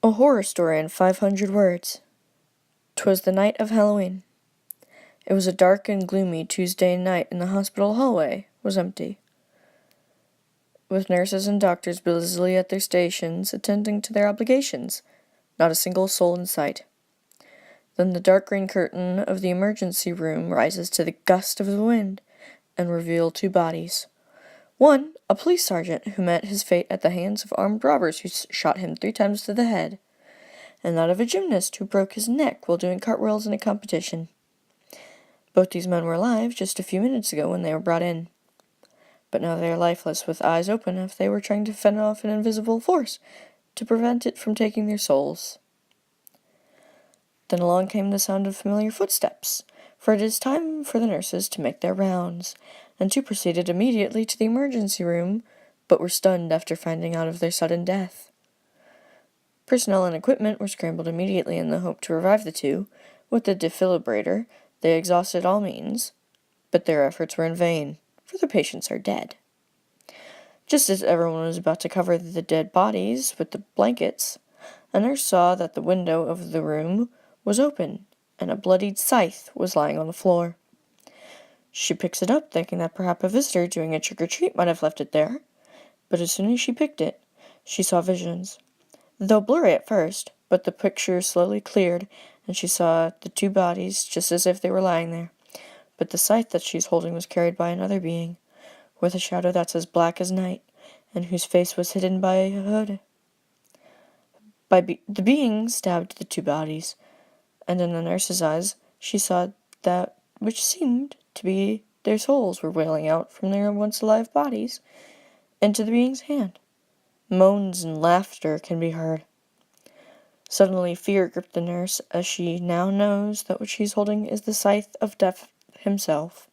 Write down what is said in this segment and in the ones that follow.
A horror story in 500 words. 'Twas the night of Halloween. It was a dark and gloomy Tuesday night, and the hospital hallway was empty, with nurses and doctors busily at their stations, attending to their obligations. Not a single soul in sight. Then the dark green curtain of the emergency room rises to the gust of the wind, and reveals two bodies. One, a police sergeant who met his fate at the hands of armed robbers who shot him 3 times to the head, and that of a gymnast who broke his neck while doing cartwheels in a competition. Both these men were alive just a few minutes ago when they were brought in, but now they are lifeless, with eyes open as if they were trying to fend off an invisible force to prevent it from taking their souls. Then along came the sound of familiar footsteps, for it is time for the nurses to make their rounds, and two proceeded immediately to the emergency room, but were stunned after finding out of their sudden death. Personnel and equipment were scrambled immediately in the hope to revive the two. With the defibrillator, they exhausted all means, but their efforts were in vain, for the patients are dead. Just as everyone was about to cover the dead bodies with the blankets, a nurse saw that the window of the room was open, and a bloodied scythe was lying on the floor. She picks it up, thinking that perhaps a visitor doing a trick-or-treat might have left it there, but as soon as she picked it, she saw visions. Though blurry at first, but the picture slowly cleared, and she saw the two bodies just as if they were lying there. But the scythe that she's holding was carried by another being, with a shadow that's as black as night, and whose face was hidden by a hood. The being stabbed the two bodies, and in the nurse's eyes she saw that which seemed to be their souls were wailing out from their once alive bodies into the being's hand. Moans and laughter can be heard. Suddenly fear gripped the nurse, as she now knows that what she's holding is the scythe of Death himself.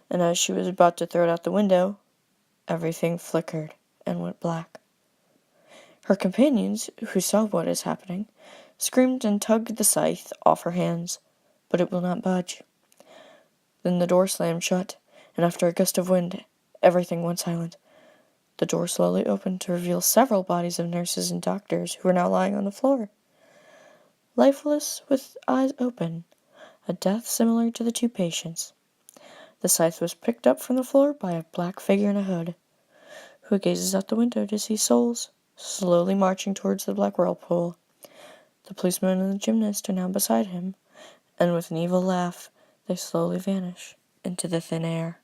And as she was about to throw it out the window, everything flickered and went black. Her companions, who saw what is happening, screamed and tugged the scythe off her hands, but it will not budge. Then the door slammed shut, and after a gust of wind, everything went silent. The door slowly opened to reveal several bodies of nurses and doctors who were now lying on the floor, lifeless with eyes open, a death similar to the two patients. The scythe was picked up from the floor by a black figure in a hood, who gazes out the window to see souls slowly marching towards the black whirlpool. The policeman and the gymnast are now beside him, and with an evil laugh, they slowly vanish into the thin air.